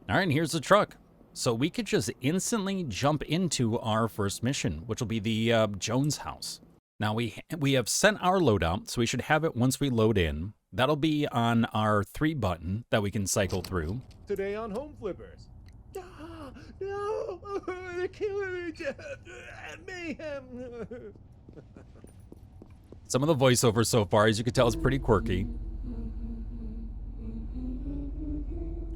All right, and here's the truck. So we could just instantly jump into our first mission, which will be the Jones house. Now we have sent our loadout, so we should have it once we load in. That'll be on our 3 button that we can cycle through. Today on Home Flippers. Ah, no, they're killing me, mayhem. Some of the voiceover so far, as you can tell, is pretty quirky.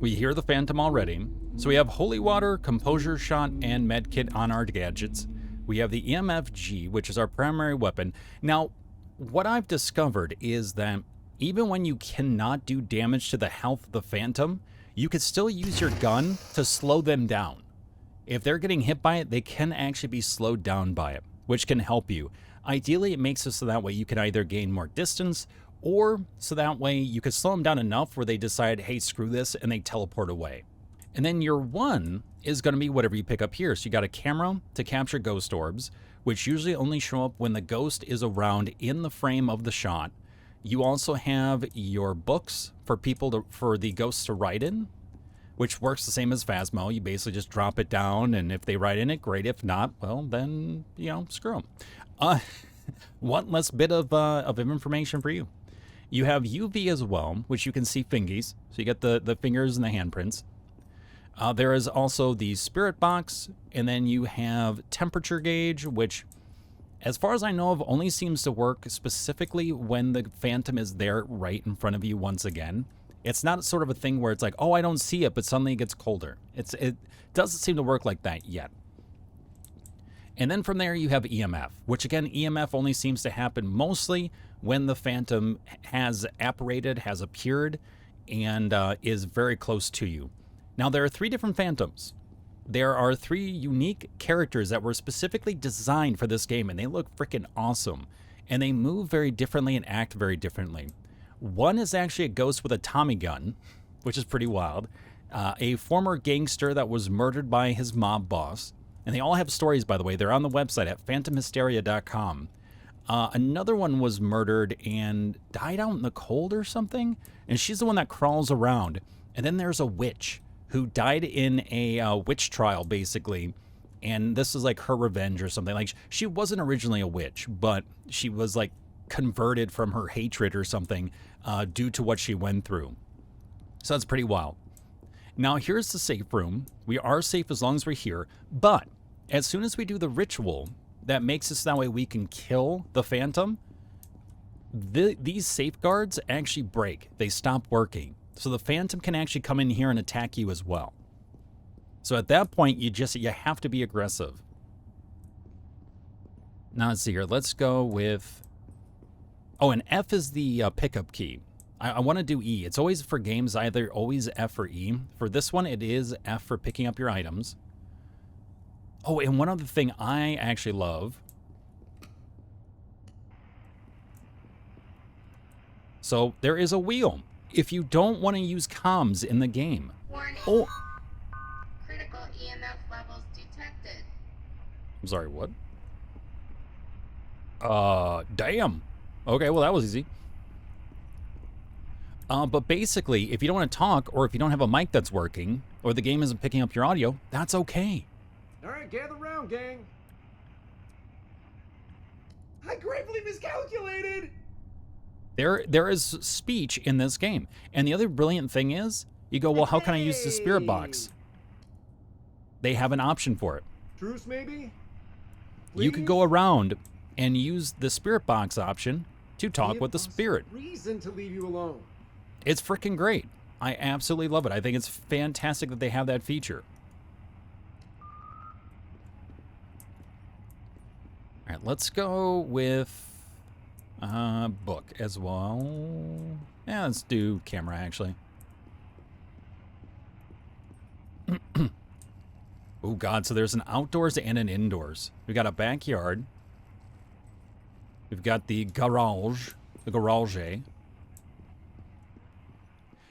We hear the Phantom already. So we have Holy Water, Composure Shot, and Medkit on our gadgets. We have the EMF-G, which is our primary weapon. Now, what I've discovered is that even when you cannot do damage to the health of the Phantom, you can still use your gun to slow them down. If they're getting hit by it, they can actually be slowed down by it, which can help you. Ideally, it makes it so that way you can either gain more distance, or so that way you can slow them down enough where they decide, hey, screw this, and they teleport away. And then your 1 is going to be whatever you pick up here. So you got a camera to capture ghost orbs, which usually only show up when the ghost is around in the frame of the shot. You also have your books for for the ghosts to write in, which works the same as Phasmo. You basically just drop it down, and if they write in it, great. If not, well, then, screw them. One less bit of information for you. You have UV as well, which you can see fingies. So you get the fingers and the handprints. There is also the spirit box, and then you have temperature gauge, which, as far as I know of, only seems to work specifically when the Phantom is there right in front of you once again. It's not sort of a thing where it's like, oh, I don't see it, but suddenly it gets colder. It doesn't seem to work like that yet. And then from there you have EMF, which again, EMF only seems to happen mostly when the Phantom has apparated, has appeared, and is very close to you. Now, there are 3 different Phantoms. There are 3 unique characters that were specifically designed for this game, and they look freaking awesome. And they move very differently and act very differently. One is actually a ghost with a Tommy gun, which is pretty wild. A former gangster that was murdered by his mob boss. And they all have stories, by the way. They're on the website at phantomhysteria.com. Another one was murdered and died out in the cold or something. And she's the one that crawls around. And then there's a witch who died in a witch trial, basically. And this is like her revenge or something. Like, she wasn't originally a witch, but she was like converted from her hatred or something due to what she went through. So that's pretty wild. Now, here's the safe room. We are safe as long as we're here, but as soon as we do the ritual that makes it so that way we can kill the Phantom, these safeguards actually break. They stop working. So the Phantom can actually come in here and attack you as well. So at that point, you have to be aggressive. Now, let's see here. Let's go with... Oh, and F is the pickup key. I want to do E. It's always for games, either always F or E. For this one, it is F for picking up your items. Oh, and one other thing I actually love. So there is a wheel. If you don't want to use comms in the game. Warning. Oh. Critical EMF levels detected. I'm sorry, what? Damn. Okay, well, that was easy. But basically, if you don't want to talk, or if you don't have a mic that's working, or the game isn't picking up your audio, that's okay. All right, gather round, gang. I gravely miscalculated. There is speech in this game. And the other brilliant thing is, you go, well, how can I use the spirit box? They have an option for it. Truce, maybe? You could go around and use the spirit box option to talk with the spirit. Reason to leave you alone. It's freaking great. I absolutely love it. I think it's fantastic that they have that feature. All right, let's go with book as well. Yeah, let's do camera, actually. Oh, God, so there's an outdoors and an indoors. We've got a backyard. We've got the garage,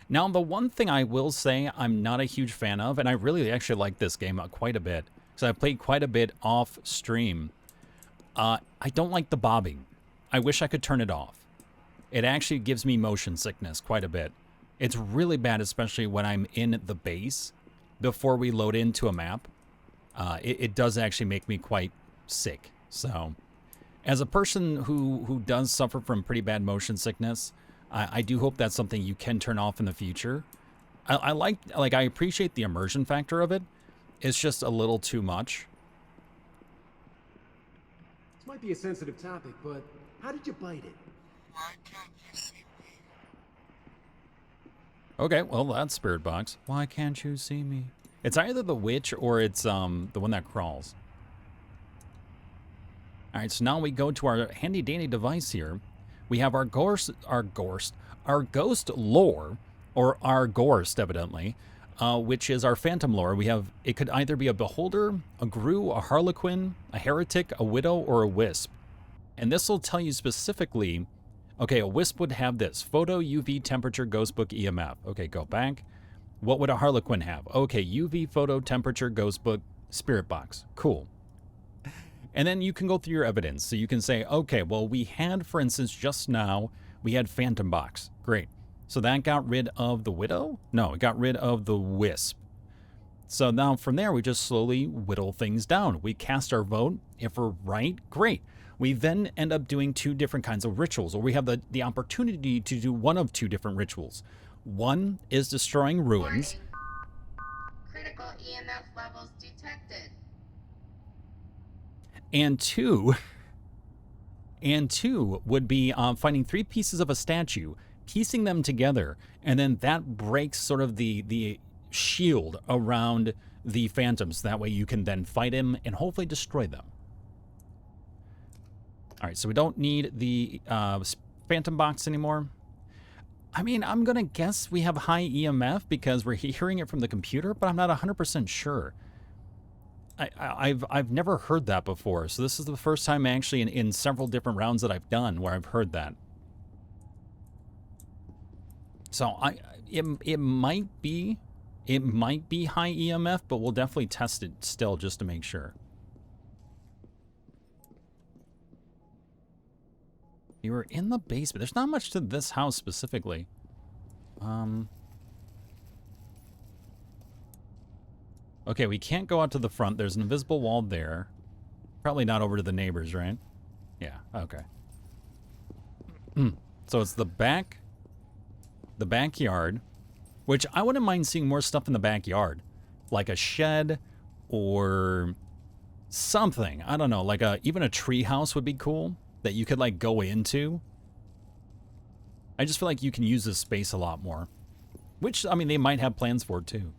Now, the one thing I will say I'm not a huge fan of, and I really actually like this game quite a bit, because I've played quite a bit off stream, I don't like the bobbing. I wish I could turn it off. It actually gives me motion sickness quite a bit. It's really bad, especially when I'm in the base, before we load into a map, it does actually make me quite sick. So, as a person who does suffer from pretty bad motion sickness, I do hope that's something you can turn off in the future. I appreciate the immersion factor of it. It's just a little too much. This might be a sensitive topic, but how did you bite it? Why can't you see me? Okay, well, that's Spirit Box. Why can't you see me? It's either the witch or it's the one that crawls. All right, so now we go to our handy dandy device here. We have our ghost lore, or our Gorst, evidently, which is our phantom lore. We have, it could either be a beholder, a grue, a harlequin, a heretic, a widow, or a wisp. And this will tell you specifically, okay, a wisp would have this: photo, UV, temperature, ghost book, EMF. Okay, go back. What would a harlequin have? Okay, UV, photo, temperature, ghost book, spirit box. Cool. And then you can go through your evidence. So you can say, okay, well, we had, for instance, just now, we had phantom box. Great. So that got rid of the widow? No, it got rid of the wisp. So now from there, we just slowly whittle things down. We cast our vote. If we're right, great. We then end up doing two different kinds of rituals, or we have the opportunity to do one of two different rituals. One is destroying ruins. Warning. Critical EMF levels detected. And two would be finding three pieces of a statue, piecing them together, and then that breaks sort of the shield around the phantoms. That way you can then fight him and hopefully destroy them. All right, so we don't need the phantom box anymore. I mean, I'm going to guess we have high EMF because we're hearing it from the computer, but I'm not 100% sure. I've never heard that before, so this is the first time actually in several different rounds that I've done where I've heard that. So it might be high EMF, but we'll definitely test it still just to make sure. You were in the basement. There's not much to this house specifically. Okay, we can't go out to the front. There's an invisible wall there. Probably not over to the neighbors, right? Yeah, okay. So it's the backyard, which I wouldn't mind seeing more stuff in the backyard. Like a shed or something. I don't know, like even a tree house would be cool that you could like go into. I just feel like you can use this space a lot more. Which, I mean, they might have plans for it too.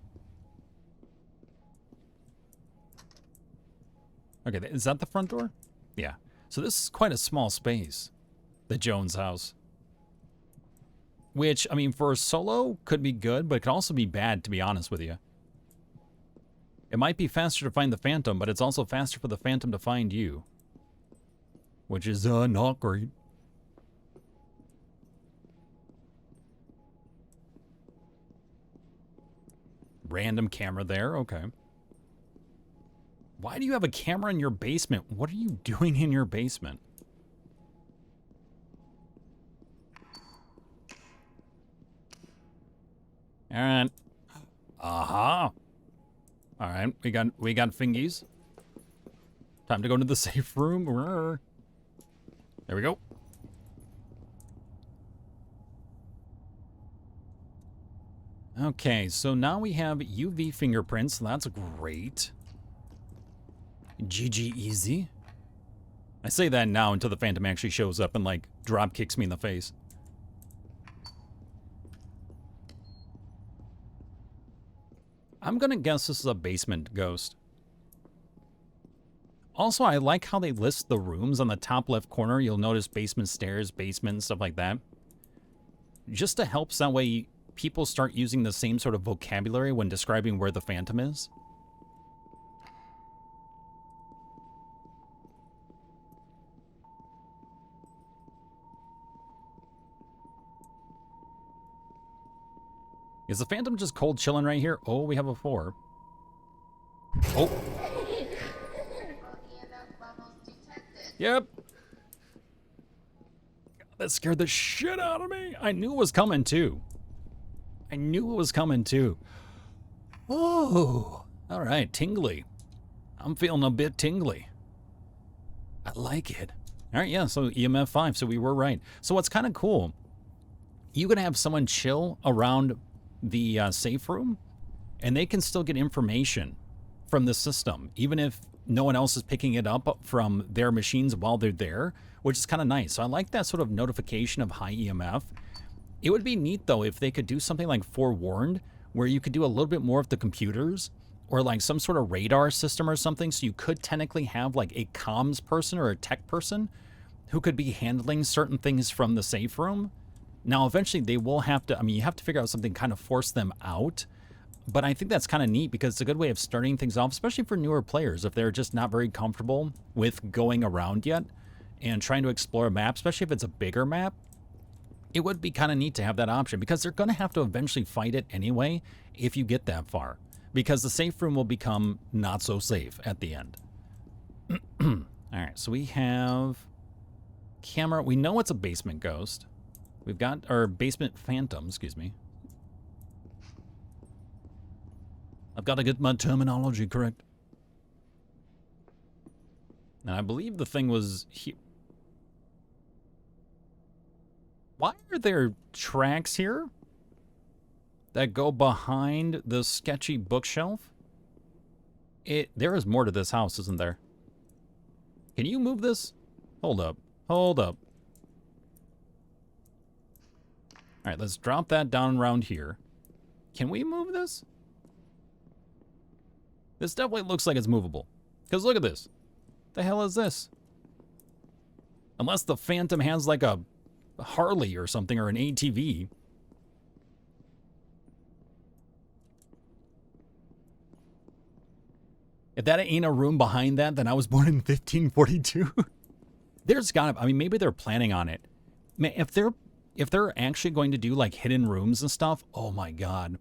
Okay, is that the front door? Yeah. So this is quite a small space. The Jones house. Which, I mean, for a solo, could be good, but it could also be bad, to be honest with you. It might be faster to find the phantom, but it's also faster for the phantom to find you. Which is, not great. Random camera there, okay. Why do you have a camera in your basement? What are you doing in your basement? Alright. All right, we got fingies. Time to go into the safe room. There we go. Okay, so now we have UV fingerprints. That's great. GG easy. I say that now until the phantom actually shows up and like drop kicks me in the face. I'm gonna guess this is a basement ghost. Also, I like how they list the rooms on the top left corner. You'll notice basement stairs, basement, stuff like that. Just to help, so that way people start using the same sort of vocabulary when describing where the phantom is. Is the phantom just cold chilling right here? Oh, we have a 4. Oh. Yep. That scared the shit out of me. I knew it was coming too. Oh, all right, tingly. I'm feeling a bit tingly. I like it. All right, yeah, so EMF 5, so we were right. So what's kind of cool, you can have someone chill around the safe room, and they can still get information from the system, even if no one else is picking it up from their machines while they're there, which is kind of nice. So I like that sort of notification of high EMF. It would be neat, though, if they could do something like Forewarned, where you could do a little bit more of the computers, or like some sort of radar system or something, so you could technically have like a comms person or a tech person who could be handling certain things from the safe room. Now, eventually they will have to, I mean, you have to figure out something kind of force them out, but I think that's kind of neat because it's a good way of starting things off, especially for newer players, if they're just not very comfortable with going around yet and trying to explore a map, especially if it's a bigger map. It would be kind of neat to have that option because they're going to have to eventually fight it anyway if you get that far, because the safe room will become not so safe at the end. All right, so we have camera. We know it's a basement ghost. We've got our basement phantom, excuse me. I've got to get my terminology correct. And I believe the thing was here. Why are there tracks here that go behind the sketchy bookshelf? There is more to this house, isn't there? Can you move this? Hold up. Hold up. All right, let's drop that down around here. Can we move this? This definitely looks like it's movable. Because look at this. The hell is this? Unless the Phantom has like a Harley or something, or an ATV. If that ain't a room behind that, then I was born in 1542. There's gotta, I mean, maybe they're planning on it. Man, if they're actually going to do like hidden rooms and stuff, oh my god.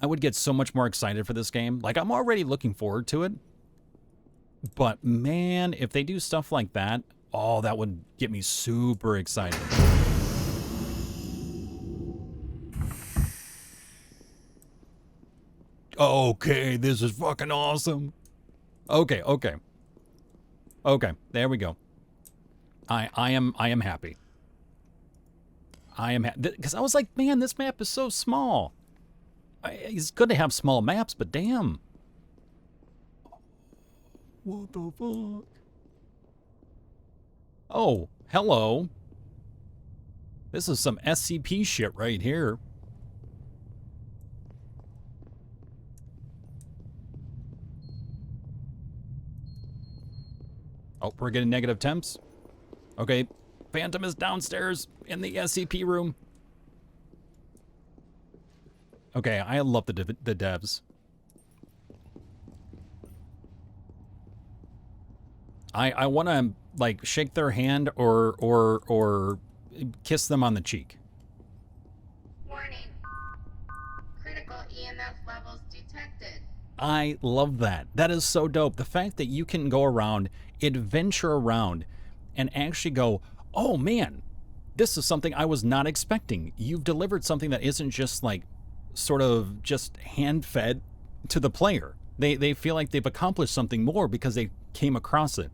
I would get so much more excited for this game. Like, I'm already looking forward to it. But man, if they do stuff like that, oh, that would get me super excited. Okay, this is fucking awesome. Okay, okay. Okay, there we go. I am happy. I am happy. Because I was like, man, this map is so small. It's good to have small maps, but damn. What the fuck? Oh, hello. This is some SCP shit right here. Oh, we're getting negative temps. Okay, Phantom is downstairs in the SCP room. Okay, I love the devs. I want to like shake their hand or kiss them on the cheek. Warning. Critical EMF levels detected. I love that. That is so dope. The fact that you can go around, adventure around, and actually go, oh man, this is something I was not expecting. You've delivered something that isn't just like sort of just hand-fed to the player. They feel like they've accomplished something more because they came across it.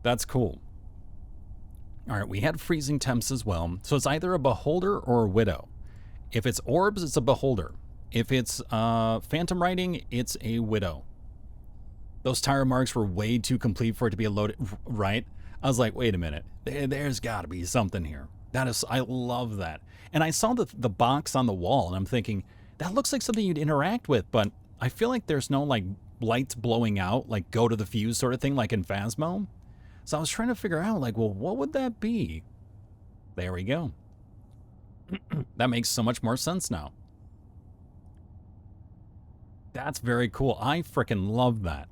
That's cool. All right, we had freezing temps as well. So it's either a beholder or a widow. If it's orbs, it's a beholder. If it's phantom writing, it's a widow. Those tire marks were way too complete for it to be a loaded, right? I was like, wait a minute. There's got to be something here. That is, I love that. And I saw the box on the wall, and I'm thinking, that looks like something you'd interact with, but I feel like there's no like lights blowing out, like go to the fuse sort of thing, like in Phasmo. So I was trying to figure out, like, well, what would that be? There we go. That makes so much more sense now. That's very cool. I freaking love that.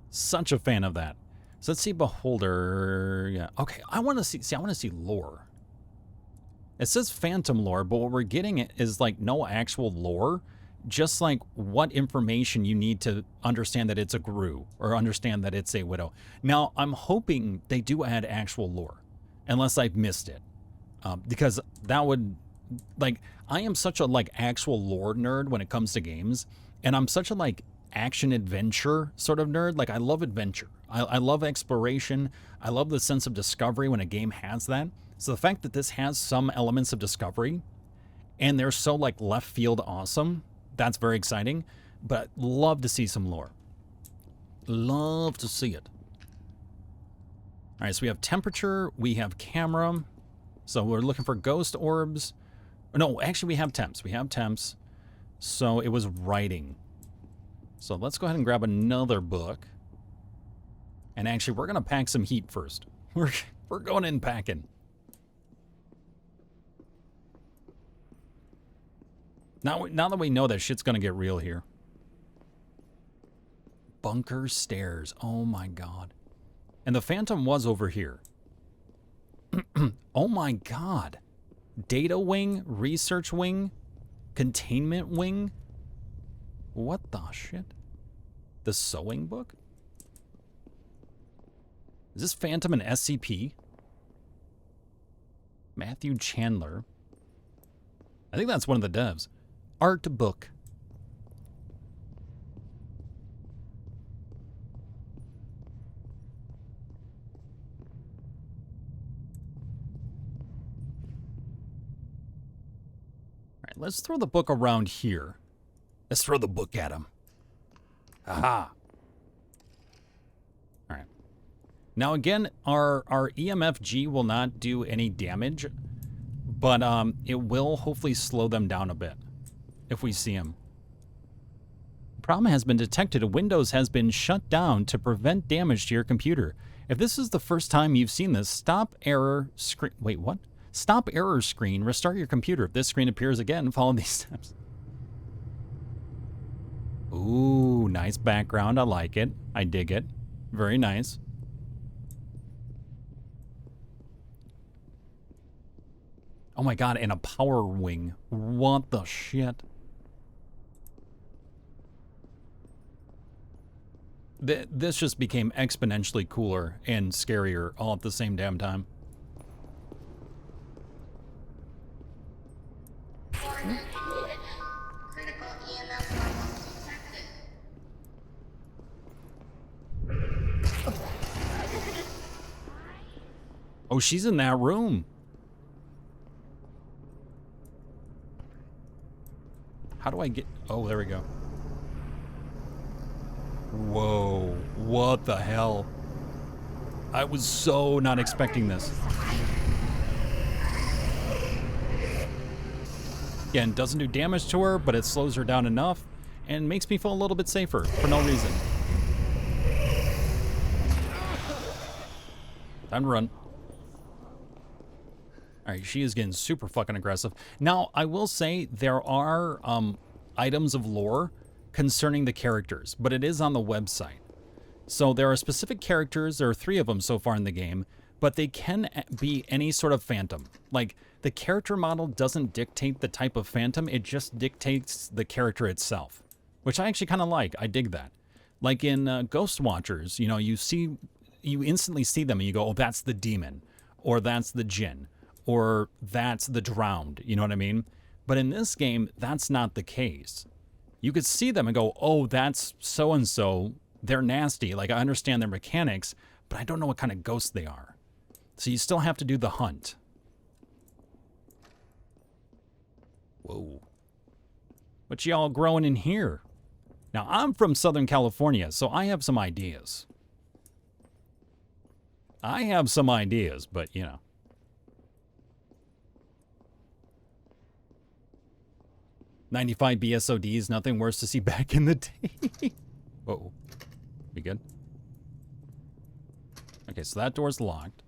Such a fan of that. So let's see Beholder. Yeah. Okay, I want to see I want to see lore. It says Phantom lore, but what we're getting is like no actual lore. Just like what information you need to understand that it's a Gru or understand that it's a widow. Now, I'm hoping they do add actual lore, unless I've missed it, because that would like, I am such a, like, actual lore nerd when it comes to games, and I'm such a, like, action-adventure sort of nerd. Like, I love adventure. I love exploration. I love the sense of discovery when a game has that. So the fact that this has some elements of discovery, and they're so, like, left field awesome, that's very exciting. But love to see some lore. Love to see it. All right, so we have temperature, we have camera. So we're looking for ghost orbs. No, actually we have temps. We have temps. So it was writing. So let's go ahead and grab another book. And actually, we're going to pack some heat first. We're going in packing. Now that we know that shit's going to get real here. Bunker stairs. Oh my god. And the Phantom was over here. Oh my god. Data wing, research wing, containment wing. What the shit? The sewing book? Is this Phantom an SCP? Matthew Chandler. I think that's one of the devs. Art book. All right, let's throw the book around here. Let's throw the book at him. Aha. All right. Now again, our EMFG will not do any damage, but it will hopefully slow them down a bit if we see them. Problem has been detected. Windows has been shut down to prevent damage to your computer. If this is the first time you've seen this, stop error screen. Wait, what? Stop error screen. Restart your computer. If this screen appears again, follow these steps. Ooh, nice background. I like it. I dig it. Very nice. Oh my god, and a power wing. What the shit? This just became exponentially cooler and scarier all at the same damn time. Critical EMF levels detected. Oh, she's in that room. How do I get... Oh, there we go. Whoa. What the hell? I was so not expecting this. Again, doesn't do damage to her, but it slows her down enough and makes me feel a little bit safer for no reason. Time to run. Alright, she is getting super fucking aggressive. Now, I will say there are items of lore concerning the characters, but it is on the website. So there are specific characters, there are 3 of them so far in the game, but they can be any sort of phantom. Like, the character model doesn't dictate the type of phantom, it just dictates the character itself, which I actually kind of like. I dig that. Like in Ghost Watchers, you know, you instantly see them and you go, oh, that's the demon, or that's the djinn, or that's the drowned, you know what I mean? But in this game, that's not the case. You could see them and go, oh, that's so-and-so, they're nasty, like I understand their mechanics, but I don't know what kind of ghost they are. So you still have to do the hunt. Whoa. What y'all growing in here? Now, I'm from Southern California, so I have some ideas. But, you know. "95 BSODs, nothing worse to see back in the day." Whoa. We good? Okay, so that door's locked.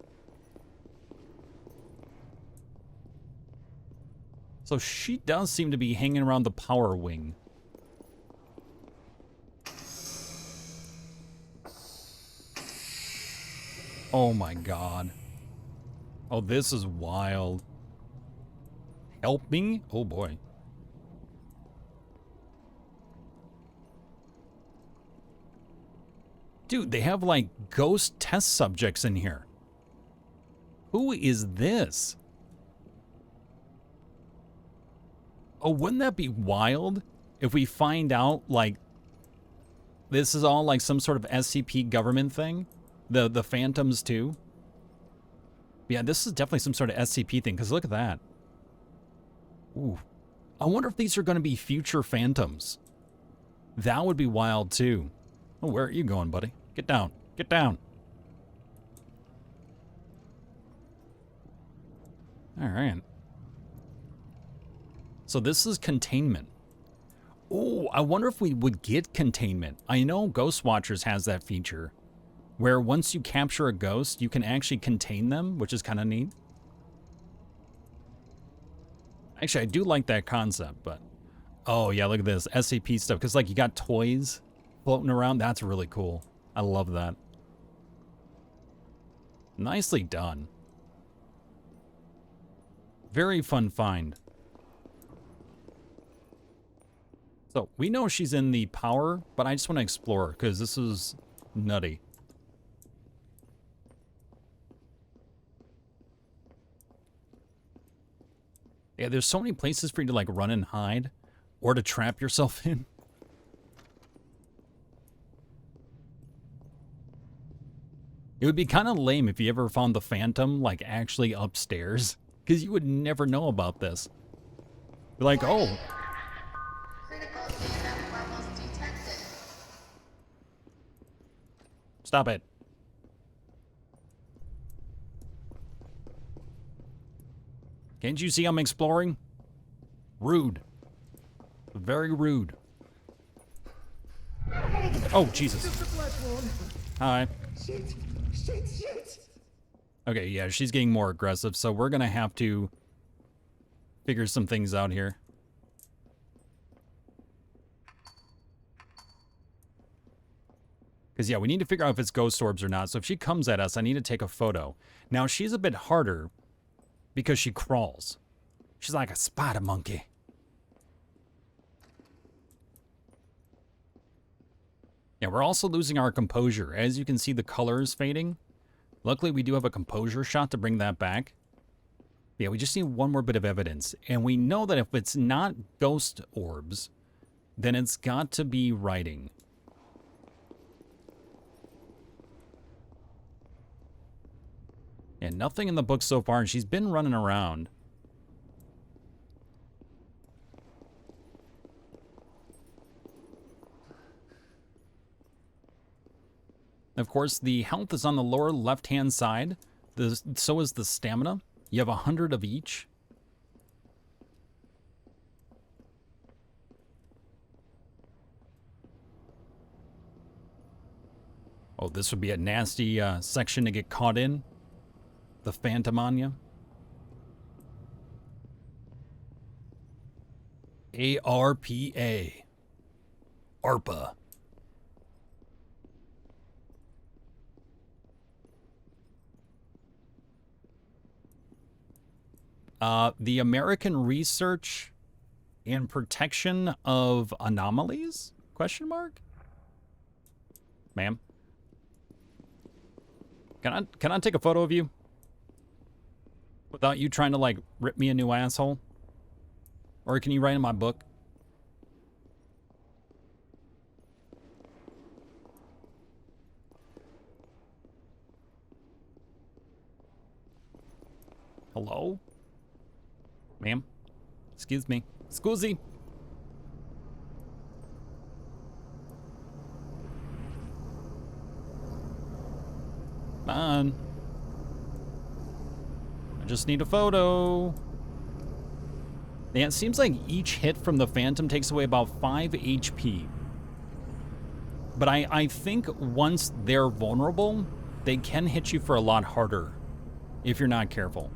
So she does seem to be hanging around the power wing. Oh my god. Oh, this is wild. Help me? Oh boy. Dude, they have like ghost test subjects in here. Who is this? Oh, wouldn't that be wild if we find out, like, this is all like some sort of SCP government thing? The Phantoms too? Yeah, this is definitely some sort of SCP thing, because look at that. Ooh. I wonder if these are going to be future Phantoms. That would be wild too. Oh, where are you going, buddy? Get down. Get down. All right. So this is containment. Oh, I wonder if we would get containment. I know Ghost Watchers has that feature where once you capture a ghost, you can actually contain them, which is kind of neat. Actually, I do like that concept, but... Oh, yeah, look at this. SCP stuff. Because, like, you got toys floating around. That's really cool. I love that. Nicely done. Very fun find. So, we know she's in the power, but I just want to explore her, because this is nutty. Yeah, there's so many places for you to, like, run and hide, or to trap yourself in. It would be kind of lame if you ever found the Phantom, like, actually upstairs, because you would never know about this. You're like, oh... Critical EMF levels detected. Stop it. Can't you see I'm exploring? Rude. Very rude. Oh, Jesus. Hi. Shit! Shit! Shit! Okay, yeah, she's getting more aggressive, so we're gonna have to figure some things out here. Because, yeah, we need to figure out if it's ghost orbs or not. So if she comes at us, I need to take a photo. Now, she's a bit harder because she crawls. She's like a spider monkey. Yeah, we're also losing our composure. As you can see, the color is fading. Luckily, we do have a composure shot to bring that back. Yeah, we just need one more bit of evidence. And we know that if it's not ghost orbs, then it's got to be writing. And nothing in the book so far, and she's been running around. Of course, the health is on the lower left-hand side. So is the stamina. You have 100 of each. Oh, this would be a nasty section to get caught in. The Phantomania. ARPA. ARPA. The American Research and Protection of Anomalies? Question mark? Ma'am? Can I take a photo of you? Without you trying to, like, rip me a new asshole? Or can you write in my book? Hello? Ma'am? Excuse me. Scusi. Come on. I just need a photo. Yeah, it seems like each hit from the Phantom takes away about 5 HP. But I think once they're vulnerable, they can hit you for a lot harder if you're not careful.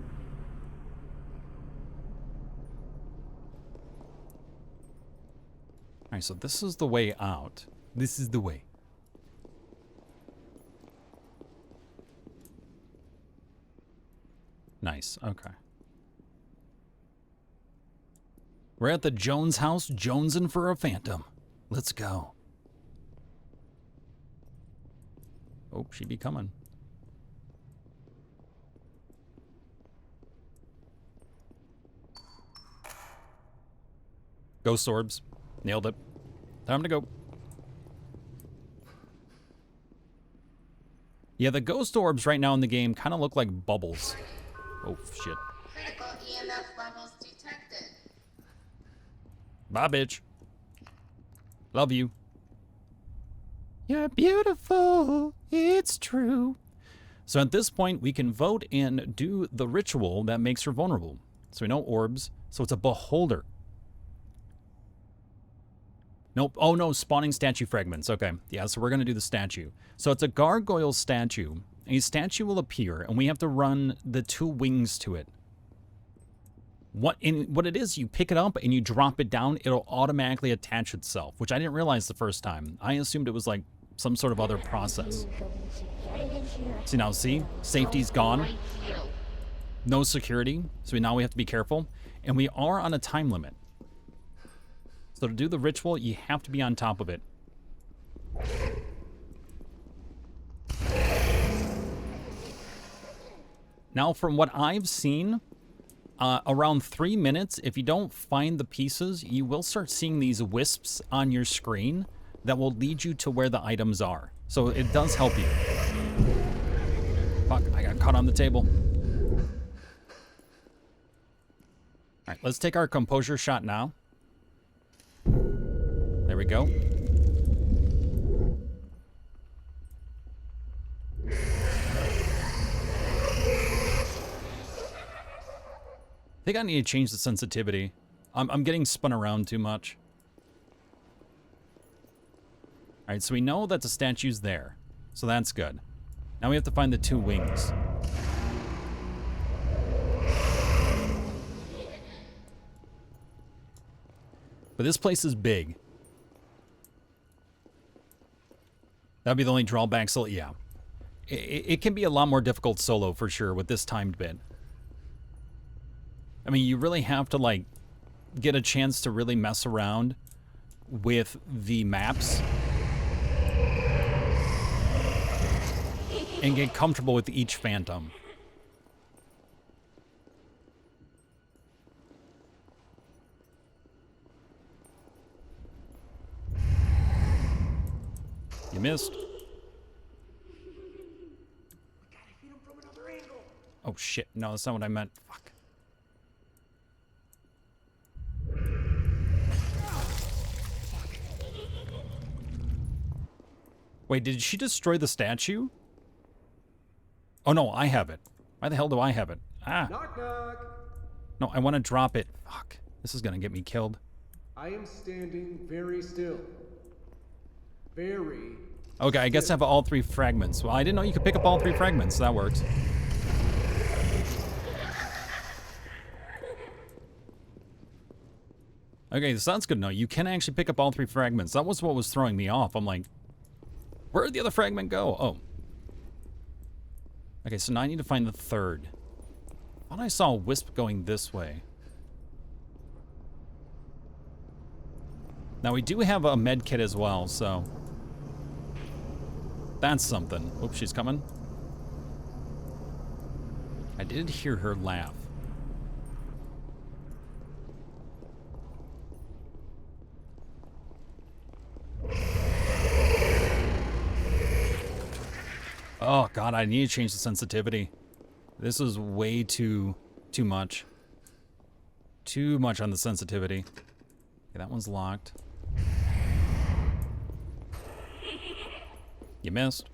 Alright, so this is the way out. This is the way. Nice, okay. We're at the Jones house, jonesing for a Phantom. Let's go. Oh, she be coming. Ghost orbs. Nailed it. Time to go. Yeah, the ghost orbs right now in the game kind of look like bubbles. Oh, shit. Critical EMF levels detected. Bye, bitch. Love you. You're beautiful. It's true. So at this point, we can vote and do the ritual that makes her vulnerable. So we know orbs. So it's a beholder. Nope. Oh, no. Spawning statue fragments. Okay. Yeah, so we're going to do the statue. So it's a gargoyle statue. A statue will appear, and we have to run the 2 wings to it. What it is, you pick it up and you drop it down, it'll automatically attach itself, which I didn't realize the first time. I assumed it was like some sort of other process. See now, see? Safety's gone. No security, so now we have to be careful. And we are on a time limit. So to do the ritual, you have to be on top of it. Now, from what I've seen, around 3 minutes, if you don't find the pieces, you will start seeing these wisps on your screen that will lead you to where the items are. So it does help you. Fuck, I got caught on the table. All right, let's take our composure shot now. There we go. I think I need to change the sensitivity. I'm getting spun around too much. Alright, so we know that the statue's there. So that's good. Now we have to find the 2 wings. But this place is big. That'd be the only drawback, so yeah. It can be a lot more difficult solo for sure with this timed bit. I mean, you really have to, like, get a chance to really mess around with the maps and get comfortable with each phantom. You missed. Oh, shit. No, that's not what I meant. Fuck. Wait, did she destroy the statue? Oh, no, I have it. Why the hell do I have it? Ah. Knock, knock. No, I want to drop it. Fuck. This is going to get me killed. I am standing very still. Very. Okay, I guess I have all 3 fragments. Well, I didn't know you could pick up all 3 fragments. That works. Okay, so that's good to know. You can actually pick up all 3 fragments. That was what was throwing me off. I'm like, where'd the other fragment go? Oh. Okay, so now I need to find the 3rd. I thought I saw a wisp going this way. Now we do have a med kit as well, so that's something. Oops, she's coming. I did hear her laugh. Oh god, I need to change the sensitivity. This is way too much. Too much on the sensitivity. Okay, that one's locked. You missed.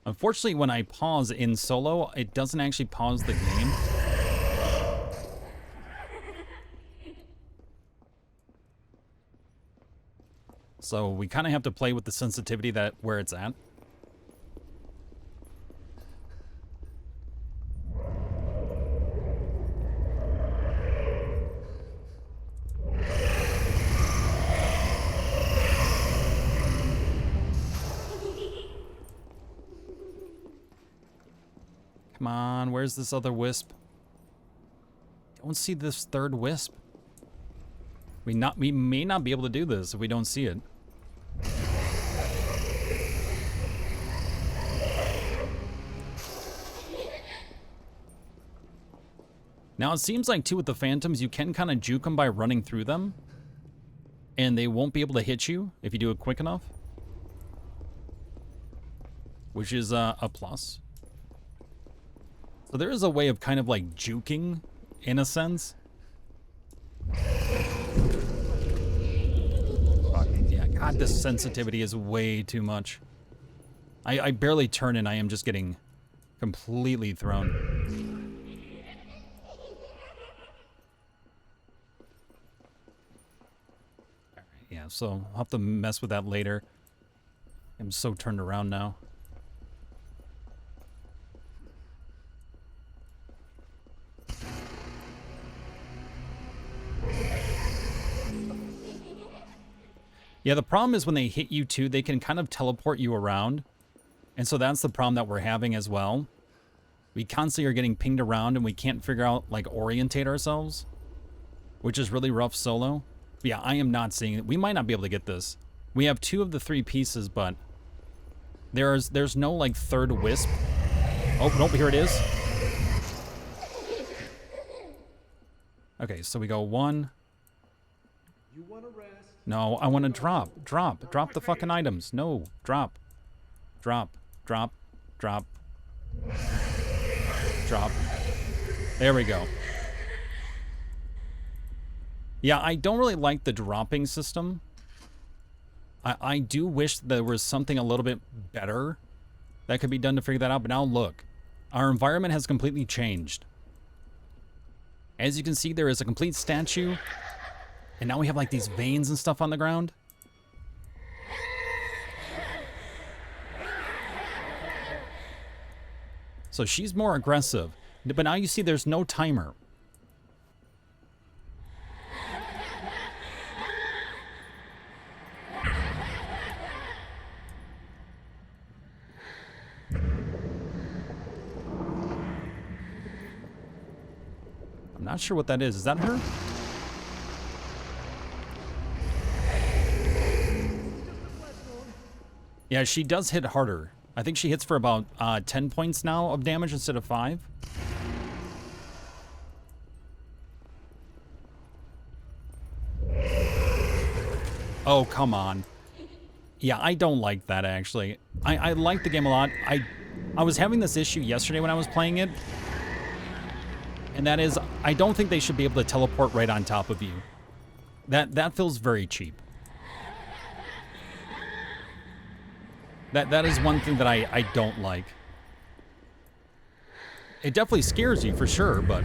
Unfortunately, when I pause in solo, it doesn't actually pause the game. So we kind of have to play with the sensitivity that where it's at. Come on, where's this other wisp? Don't see this 3rd wisp. We may not be able to do this if we don't see it. Now, it seems like, too, with the Phantoms, you can kind of juke them by running through them. And they won't be able to hit you if you do it quick enough. Which is a plus. So there is a way of kind of like juking, in a sense. Yeah, God, this sensitivity is way too much. I barely turn and I am just getting completely thrown. Yeah, so I'll have to mess with that later. I'm so turned around now. Yeah, the problem is when they hit you too, they can kind of teleport you around. And so that's the problem that we're having as well. We constantly are getting pinged around and we can't figure out, like, orientate ourselves. Which is really rough solo. But yeah, I am not seeing it. We might not be able to get this. We have 2 of the 3 pieces, but there's no, like, third wisp. Oh, nope, here it is. Okay, so we go 1. You want to rest? No, I want to drop the fucking items. No, drop. There we go. Yeah, I don't really like the dropping system. I do wish there was something a little bit better that could be done to figure that out, but now look. Our environment has completely changed. As you can see, there is a complete statue. And now we have, like, these veins and stuff on the ground. So she's more aggressive. But now you see there's no timer. I'm not sure what that is. Is that her? Yeah, she does hit harder. I think she hits for about 10 points now of damage instead of 5. Oh, come on. Yeah, I don't like that, actually. I like the game a lot. I was having this issue yesterday when I was playing it. And that is, I don't think they should be able to teleport right on top of you. That feels very cheap. That is one thing that I don't like. It definitely scares you for sure, but...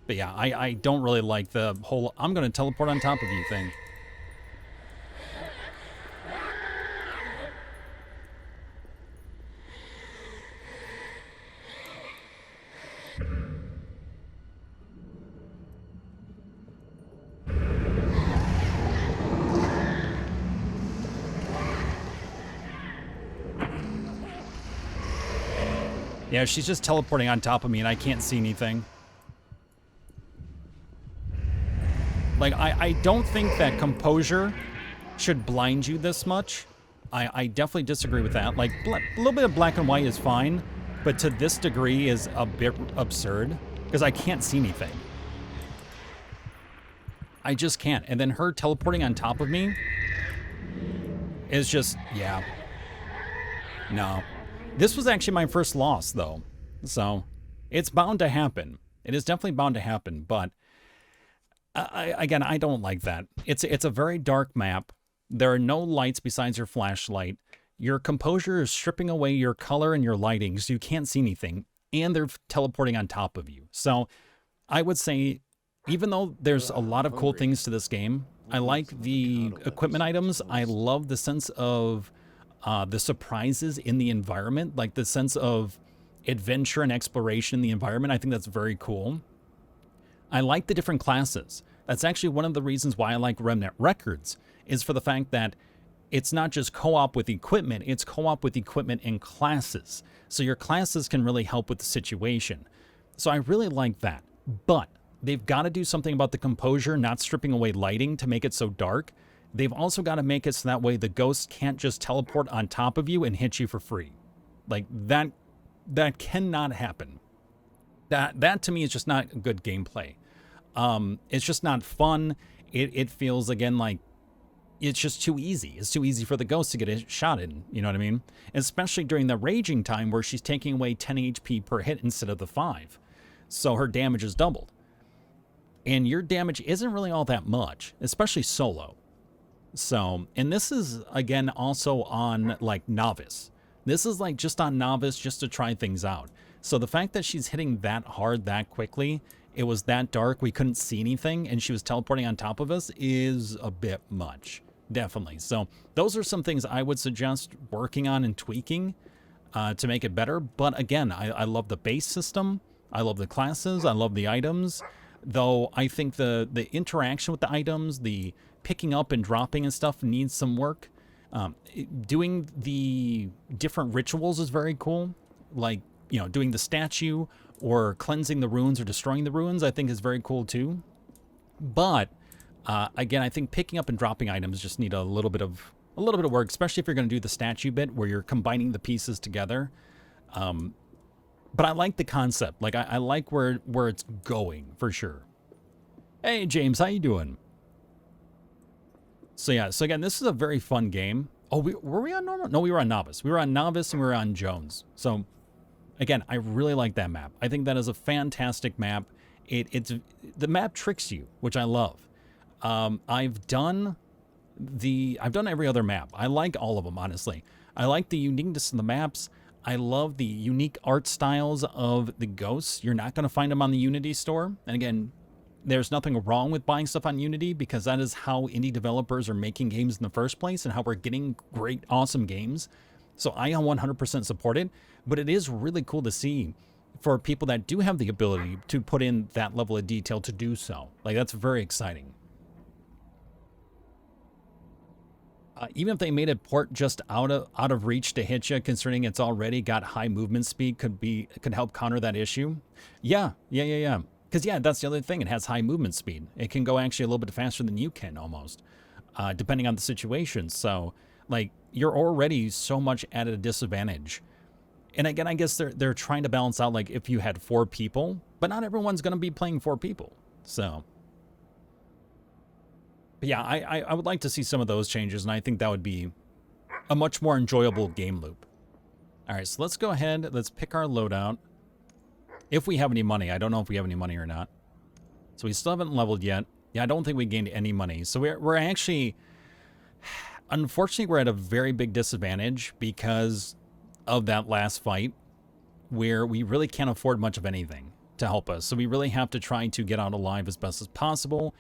But yeah, I don't really like the whole I'm going to teleport on top of you thing. Yeah, she's just teleporting on top of me and I can't see anything. Like, I don't think that composure should blind you this much. I definitely disagree with that. Like, a little bit of black and white is fine, but to this degree is a bit absurd because I can't see anything. I just can't. And then her teleporting on top of me is just, yeah. No. This was actually my first loss, though. So, it's bound to happen. It is definitely bound to happen, but... Again, I don't like that. It's a very dark map. There are no lights besides your flashlight. Your composure is stripping away your color and your lighting, so you can't see anything. And they're teleporting on top of you. So I would say, even though there's a lot of cool things to this game, I like the equipment items. I love the sense of the surprises in the environment, like the sense of adventure and exploration in the environment. I think that's very cool. I like the different classes. That's actually one of the reasons why I like Remnant Records, is for the fact that it's not just co-op with equipment, it's co-op with equipment and classes. So your classes can really help with the situation. So I really like that. But they've got to do something about the composure, not stripping away lighting to make it so dark. They've also got to make it so that way the ghosts can't just teleport on top of you and hit you for free. Like that cannot happen. That to me is just not good gameplay. It's just not fun. It feels again like it's just too easy. It's too easy for the ghost to get a shot in. You know what I mean? Especially during the raging time where she's taking away 10 HP per hit instead of the 5. So her damage is doubled. And your damage isn't really all that much, especially solo. So, and this is again also on like novice. This is like just on novice just to try things out. So the fact that she's hitting that hard that quickly, it was that dark, we couldn't see anything, and she was teleporting on top of us is a bit much. Definitely. So those are some things I would suggest working on and tweaking to make it better. But again, I love the base system. I love the classes. I love the items. Though I think the interaction with the items, the picking up and dropping and stuff needs some work. Doing the different rituals is very cool. Like, you know, doing the statue or cleansing the ruins or destroying the ruins, I think is very cool too. But again, I think picking up and dropping items just need a little bit of work, especially if you're going to do the statue bit where you're combining the pieces together. But I like the concept. Like I like where it's going for sure. Hey James, how you doing? So yeah, so again, this is a very fun game. Oh, were we on normal? No, we were on novice. We were on novice and we were on Jones. So again, I really like that map. I think that is a fantastic map. The map tricks you, which I love. I've done every other map. I like all of them, honestly. I like the uniqueness of the maps. I love the unique art styles of the ghosts. You're not going to find them on the Unity store. And again, there's nothing wrong with buying stuff on Unity because that is how indie developers are making games in the first place and how we're getting great, awesome games. So I 100% support it. But it is really cool to see for people that do have the ability to put in that level of detail to do so. Like, that's very exciting. Even if they made a port just out of reach to hit you, considering it's already got high movement speed, could help counter that issue. Yeah. Because yeah, that's the other thing. It has high movement speed. It can go actually a little bit faster than you can almost, depending on the situation. So like you're already so much at a disadvantage. And again, I guess they're trying to balance out like if you had 4 people, but not everyone's going to be playing 4 people. So. But yeah, I would like to see some of those changes, and I think that would be a much more enjoyable game loop. All right, so let's go ahead. Let's pick our loadout. If we have any money. I don't know if we have any money or not. So we still haven't leveled yet. Yeah, I don't think we gained any money. So we're actually... Unfortunately, we're at a very big disadvantage because of that last fight where we really can't afford much of anything to help us. So we really have to try to get out alive as best as possible.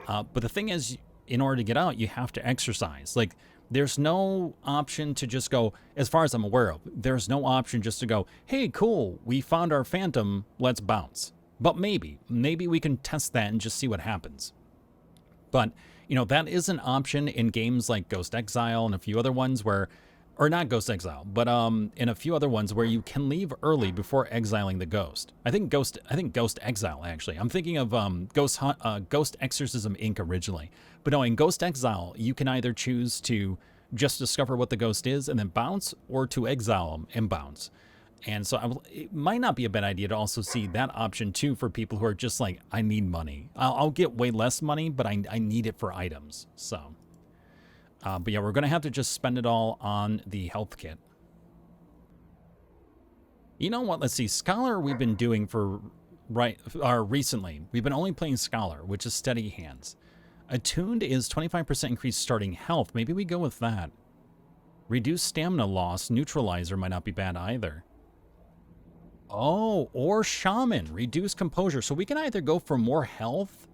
But the thing is, in order to get out, you have to exercise. Like, there's no option to just go, as far as I'm aware of, there's no option just to go, hey, cool, we found our phantom, let's bounce. But maybe we can test that and just see what happens. But, you know, that is an option in games like Ghost Exile and a few other ones where, or not Ghost Exile, but in a few other ones where you can leave early before exiling the ghost. I think Ghost Exile, actually. I'm thinking of Ghost Exorcism Inc. originally. But no, in Ghost Exile, you can either choose to just discover what the ghost is and then bounce, or to exile them and bounce. And so it might not be a bad idea to also see that option too for people who are just like, I need money. I'll get way less money, but I need it for items. So, but yeah, we're going to have to just spend it all on the health kit. You know what? Let's see. Scholar we've been doing recently. We've been only playing Scholar, which is Steady Hands. Attuned is 25% increased starting health. Maybe we go with that. Reduced stamina loss. Neutralizer might not be bad either. Oh, or Shaman. Reduced composure. So we can either go for more health,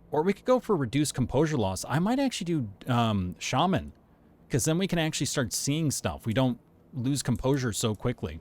or we could go for reduced composure loss. I might actually do Shaman, because then we can actually start seeing stuff. We don't lose composure so quickly.